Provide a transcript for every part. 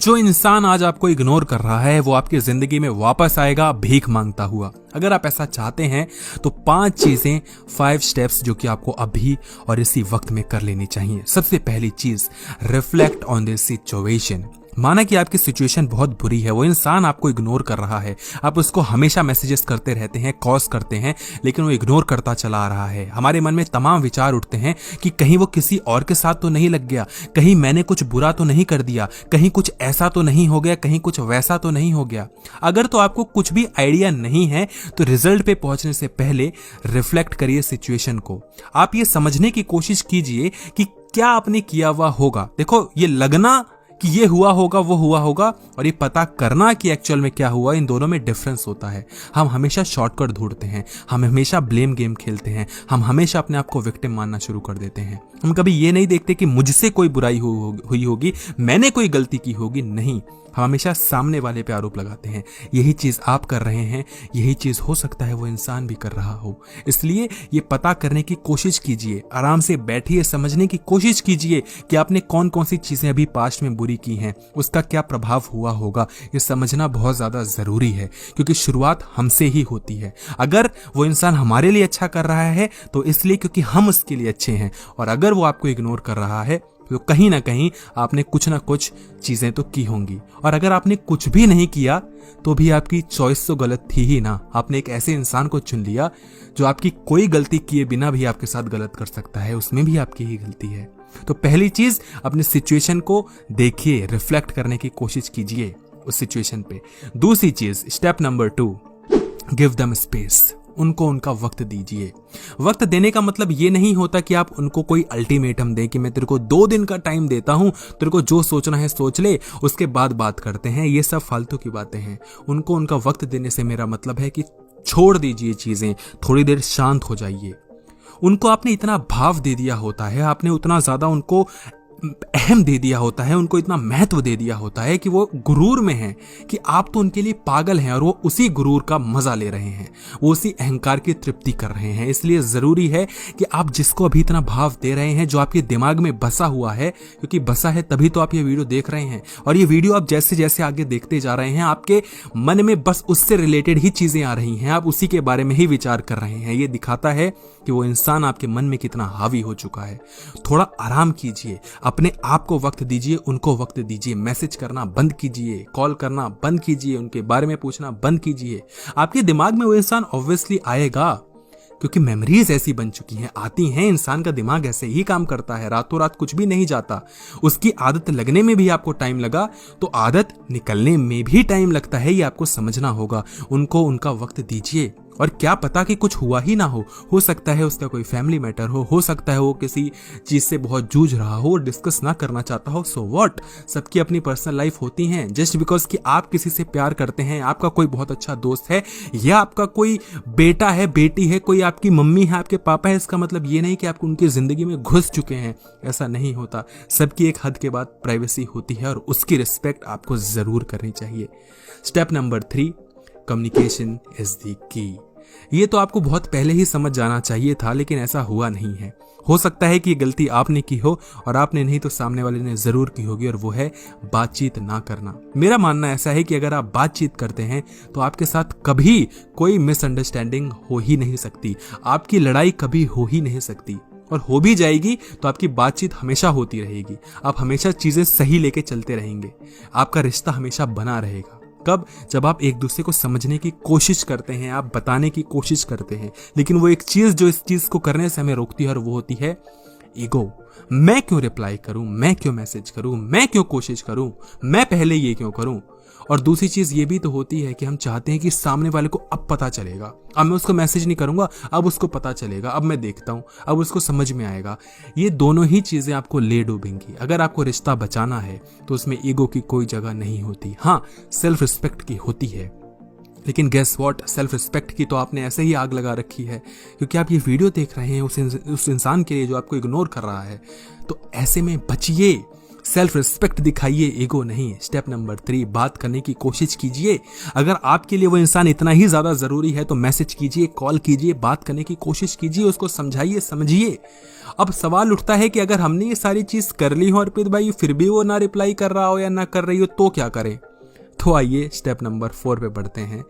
जो इंसान आज आपको इग्नोर कर रहा है वो आपकी जिंदगी में वापस आएगा भीख मांगता हुआ। अगर आप ऐसा चाहते हैं तो 5 स्टेप्स जो कि आपको अभी और इसी वक्त में कर लेनी चाहिए। सबसे पहली चीज, रिफ्लेक्ट ऑन दिस सिचुएशन। माना कि आपकी सिचुएशन बहुत बुरी है, वो इंसान आपको इग्नोर कर रहा है, आप उसको हमेशा मैसेजेस करते रहते हैं, कॉल्स करते हैं, लेकिन वो इग्नोर करता चला आ रहा है। हमारे मन में तमाम विचार उठते हैं कि कहीं वो किसी और के साथ तो नहीं लग गया, कहीं मैंने कुछ बुरा तो नहीं कर दिया, कहीं कुछ ऐसा तो नहीं हो गया, कहीं कुछ वैसा तो नहीं हो गया। अगर तो आपको कुछ भी आइडिया नहीं है तो रिजल्ट पे पहुंचने से पहले रिफ्लेक्ट करिए सिचुएशन को। आप ये समझने की कोशिश कीजिए कि क्या आपने किया हुआ होगा। देखो, ये लगना कि ये हुआ होगा वो हुआ होगा और ये पता करना कि एक्चुअल में क्या हुआ, इन दोनों में डिफरेंस होता है। हम हमेशा शॉर्टकट ढूंढते हैं, हम हमेशा ब्लेम गेम खेलते हैं, हम हमेशा अपने आप को विक्टिम मानना शुरू कर देते हैं। हम कभी ये नहीं देखते कि मुझसे कोई बुराई हुई होगी, मैंने कोई गलती की होगी। नहीं, हम हमेशा सामने वाले पे आरोप लगाते हैं। यही चीज आप कर रहे हैं, यही चीज हो सकता है वो इंसान भी कर रहा हो। इसलिए ये पता करने की कोशिश कीजिए, आराम से बैठिए, समझने की कोशिश कीजिए कि आपने कौन कौन सी चीजें अभी पास्ट में बुरी की हैं, उसका क्या प्रभाव हुआ होगा। ये समझना बहुत ज्यादा जरूरी है, क्योंकि शुरुआत हमसे ही होती है। अगर वो इंसान हमारे लिए अच्छा कर रहा है तो इसलिए क्योंकि हम उसके लिए अच्छे हैं, और अगर वो आपको इग्नोर कर रहा है तो कहीं ना कहीं आपने कुछ ना कुछ चीजें तो की होंगी। और अगर आपने कुछ भी नहीं किया तो भी आपकी चॉइस तो गलत थी ही ना। आपने एक ऐसे इंसान को चुन लिया जो आपकी कोई गलती किए बिना भी आपके साथ गलत कर सकता है, उसमें भी आपकी ही गलती है। तो पहली चीज, अपनी सिचुएशन को देखिए, रिफ्लेक्ट करने की कोशिश कीजिए उस सिचुएशन पे। दूसरी चीज, step number 2, give them space. उनको उनका वक्त दीजिए। वक्त देने का मतलब ये नहीं होता कि आप उनको कोई अल्टीमेटम दें कि मैं तेरे को 2 दिन का टाइम देता हूं, तेरे को जो सोचना है सोच ले, उसके बाद बात करते हैं। ये सब फालतू की बातें हैं। उनको उनका वक्त देने से मेरा मतलब है कि छोड़ दीजिए चीजें, थोड़ी देर शांत हो जाइए। उनको आपने इतना भाव दे दिया होता है, आपने उतना ज्यादा उनको अहम दे दिया होता है, उनको इतना महत्व दे दिया होता है कि वो गुरूर में हैं कि आप तो उनके लिए पागल हैं, और वो उसी गुरूर का मजा ले रहे हैं, वो उसी अहंकार की तृप्ति कर रहे हैं। इसलिए जरूरी है कि आप जिसको अभी इतना भाव दे रहे हैं, जो आपके दिमाग में बसा हुआ है, क्योंकि बसा है तभी तो आप ये वीडियो देख रहे हैं, और ये वीडियो आप जैसे जैसे आगे देखते जा रहे हैं आपके मन में बस उससे रिलेटेड ही चीजें आ रही हैं, आप उसी के बारे में ही विचार कर रहे हैं। ये दिखाता है कि वो इंसान आपके मन में कितना हावी हो चुका है। थोड़ा आराम कीजिए, अपने आप को वक्त दीजिए, उनको वक्त दीजिए। मैसेज करना बंद कीजिए, कॉल करना बंद कीजिए, उनके बारे में पूछना बंद कीजिए। आपके दिमाग में वो इंसान ऑब्वियसली आएगा, क्योंकि मेमोरीज ऐसी बन चुकी हैं, आती हैं। इंसान का दिमाग ऐसे ही काम करता है, रातों रात कुछ भी नहीं जाता। उसकी आदत लगने में भी आपको टाइम लगा तो आदत निकलने में भी टाइम लगता है, ये आपको समझना होगा। उनको उनका वक्त दीजिए, और क्या पता कि कुछ हुआ ही ना हो सकता है उसका कोई फैमिली मैटर हो सकता है वो किसी चीज से बहुत जूझ रहा हो, डिस्कस ना करना चाहता हो। सो व्हाट, सबकी अपनी पर्सनल लाइफ होती है। जस्ट बिकॉज कि आप किसी से प्यार करते हैं, आपका कोई बहुत अच्छा दोस्त है, या आपका कोई बेटा है, बेटी है, कोई आपकी मम्मी है, आपके पापा है, इसका मतलब ये नहीं कि आप उनकी जिंदगी में घुस चुके हैं। ऐसा नहीं होता। सबकी एक हद के बाद प्राइवेसी होती है, और उसकी रिस्पेक्ट आपको जरूर करनी चाहिए। Step number 3, communication is the key. ये तो आपको बहुत पहले ही समझ जाना चाहिए था, लेकिन ऐसा हुआ नहीं है। हो सकता है कि ये गलती आपने की हो, और आपने नहीं तो सामने वाले ने जरूर की होगी, और वो है बातचीत ना करना। मेरा मानना ऐसा है कि अगर आप बातचीत करते हैं तो आपके साथ कभी कोई मिसअंडरस्टैंडिंग हो ही नहीं सकती, आपकी लड़ाई कभी हो ही नहीं सकती, और हो भी जाएगी तो आपकी बातचीत हमेशा होती रहेगी। आप हमेशा चीजें सही लेके चलते रहेंगे, आपका रिश्ता हमेशा बना रहेगा। कब? जब आप एक दूसरे को समझने की कोशिश करते हैं, आप बताने की कोशिश करते हैं। लेकिन वो एक चीज जो इस चीज को करने से हमें रोकती है, और वो होती है ईगो। मैं क्यों रिप्लाई करूं, मैं क्यों मैसेज करूं, मैं क्यों कोशिश करूं, मैं पहले ये क्यों करूं। और दूसरी चीज ये भी तो होती है कि हम चाहते हैं कि सामने वाले को अब पता चलेगा, अब मैं उसको मैसेज नहीं करूंगा, अब उसको पता चलेगा, अब मैं देखता हूं, अब उसको समझ में आएगा। ये दोनों ही चीजें आपको ले डूबेंगी। अगर आपको रिश्ता बचाना है तो उसमें ईगो की कोई जगह नहीं होती। हाँ, सेल्फ रिस्पेक्ट की होती है, लेकिन गेस व्हाट, सेल्फ रिस्पेक्ट की तो आपने ऐसे ही आग लगा रखी है, क्योंकि आप ये वीडियो देख रहे हैं उस इंसान के लिए जो आपको इग्नोर कर रहा है। तो ऐसे में बचिए, सेल्फ रिस्पेक्ट दिखाइए, ईगो नहीं। स्टेप नंबर 3, बात करने की कोशिश कीजिए। अगर आपके लिए वो इंसान इतना ही ज्यादा जरूरी है तो मैसेज कीजिए, कॉल कीजिए, बात करने की कोशिश कीजिए, उसको समझाइए, समझिए। अब सवाल उठता है कि अगर हमने ये सारी चीज कर ली हो अर्पित भाई, फिर भी वो ना रिप्लाई कर रहा हो या ना कर रही हो, तो क्या करें? तो आइए स्टेप नंबर 4 पे बढ़ते हैं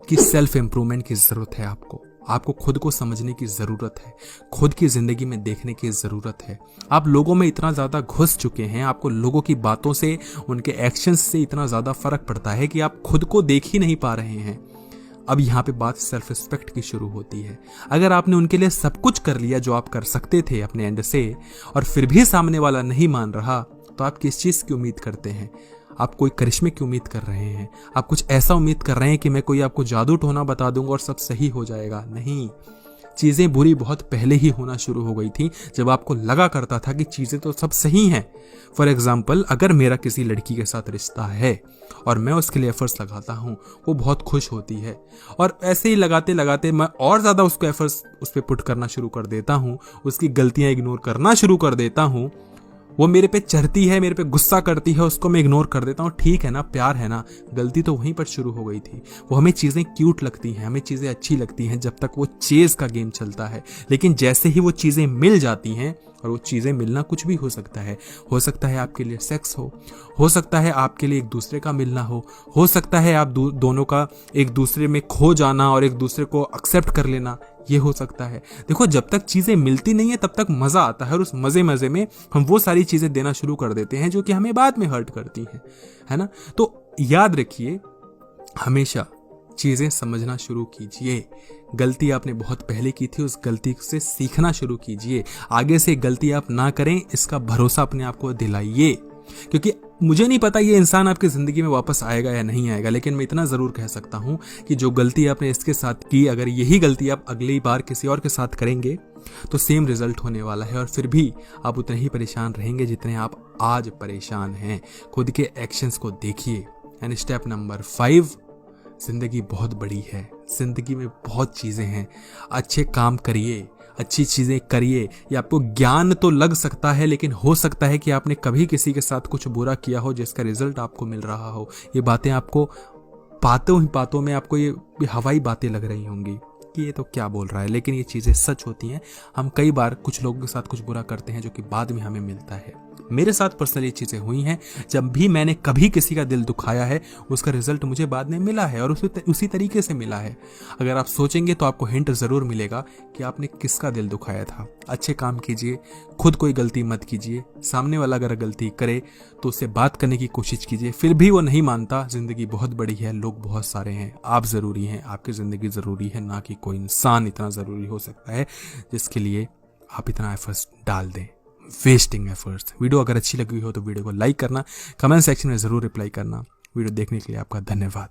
कि सेल्फ इंप्रूवमेंट की जरूरत है आपको खुद को समझने की जरूरत है, खुद की जिंदगी में देखने की जरूरत है। आप लोगों में इतना ज्यादा घुस चुके हैं, आपको लोगों की बातों से, उनके एक्शंस से इतना ज्यादा फर्क पड़ता है कि आप खुद को देख ही नहीं पा रहे हैं। अब यहाँ पे बात सेल्फ रिस्पेक्ट की शुरू होती है। अगर आपने उनके लिए सब कुछ कर लिया जो आप कर सकते थे अपने एंड से, और फिर भी सामने वाला नहीं मान रहा, तो आप किस चीज की उम्मीद करते हैं? आप कोई करिश्मे की उम्मीद कर रहे हैं? आप कुछ ऐसा उम्मीद कर रहे हैं कि मैं कोई आपको जादू टोना बता दूंगा और सब सही हो जाएगा? नहीं, चीजें बुरी बहुत पहले ही होना शुरू हो गई थी, जब आपको लगा करता था कि चीजें तो सब सही हैं। फॉर एग्जाम्पल, अगर मेरा किसी लड़की के साथ रिश्ता है और मैं उसके लिए एफर्ट्स लगाता हूँ, वो बहुत खुश होती है, और ऐसे ही लगाते लगाते मैं और ज्यादा उसको एफर्ट्स उस पर पुट करना शुरू कर देता हूँ, उसकी गलतियां इग्नोर करना शुरू कर देता हूँ, वो मेरे पे चढ़ती है, मेरे पे गुस्सा करती है, उसको मैं इग्नोर कर देता हूँ। ठीक है ना, प्यार है ना, गलती तो वहीं पर शुरू हो गई थी। वो हमें चीजें क्यूट लगती हैं, हमें चीजें अच्छी लगती हैं जब तक वो चेज का गेम चलता है, लेकिन जैसे ही वो चीजें मिल जाती हैं, और वो चीजें मिलना कुछ भी हो सकता है आपके लिए सेक्स हो सकता है आपके लिए एक दूसरे का मिलना हो सकता है आप दोनों का एक दूसरे में खो जाना और एक दूसरे को एक्सेप्ट कर लेना, ये हो सकता है। देखो, जब तक चीजें मिलती नहीं है तब तक मजा आता है, और उस मजे में हम वो सारी चीजें देना शुरू कर देते हैं जो कि हमें बाद में हर्ट करती हैं, है ना। तो याद रखिए, हमेशा चीजें समझना शुरू कीजिए। गलती आपने बहुत पहले की थी, उस गलती से सीखना शुरू कीजिए। आगे से गलती आप ना करें, इसका भरोसा अपने आप को दिलाइए। क्योंकि मुझे नहीं पता ये इंसान आपकी जिंदगी में वापस आएगा या नहीं आएगा, लेकिन मैं इतना जरूर कह सकता हूं कि जो गलती आपने इसके साथ की, अगर यही गलती आप अगली बार किसी और के साथ करेंगे तो सेम रिजल्ट होने वाला है, और फिर भी आप उतने ही परेशान रहेंगे जितने आप आज परेशान हैं। खुद के एक्शंस को देखिए। एंड स्टेप नंबर 5, जिंदगी बहुत बड़ी है, जिंदगी में बहुत चीजें हैं। अच्छे काम करिए, अच्छी चीजें करिए। ये आपको ज्ञान तो लग सकता है, लेकिन हो सकता है कि आपने कभी किसी के साथ कुछ बुरा किया हो जिसका रिजल्ट आपको मिल रहा हो। ये बातें आपको बातों में आपको ये हवाई बातें लग रही होंगी कि ये तो क्या बोल रहा है, लेकिन ये चीजें सच होती हैं। हम कई बार कुछ लोगों के साथ कुछ बुरा करते हैं जो कि बाद में हमें मिलता है। मेरे साथ पर्सनली ये चीजें हुई हैं। जब भी मैंने कभी किसी का दिल दुखाया है, उसका रिजल्ट मुझे बाद में मिला है, और उसी तरीके से मिला है। अगर आप सोचेंगे तो आपको हिंट जरूर मिलेगा कि आपने किसका दिल दुखाया था। अच्छे काम कीजिए, खुद कोई गलती मत कीजिए। सामने वाला अगर गलती करे तो उससे बात करने की कोशिश कीजिए, फिर भी वो नहीं मानता, जिंदगी बहुत बड़ी है, लोग बहुत सारे हैं, आप जरूरी हैं, आपकी जिंदगी जरूरी है, ना कि कोई इंसान इतना जरूरी हो सकता है जिसके लिए आप इतना एफर्ट्स डाल दें। Wasting efforts. वीडियो अगर अच्छी लगी हो तो वीडियो को लाइक करना, कमेंट सेक्शन में जरूर रिप्लाई करना। वीडियो देखने के लिए आपका धन्यवाद।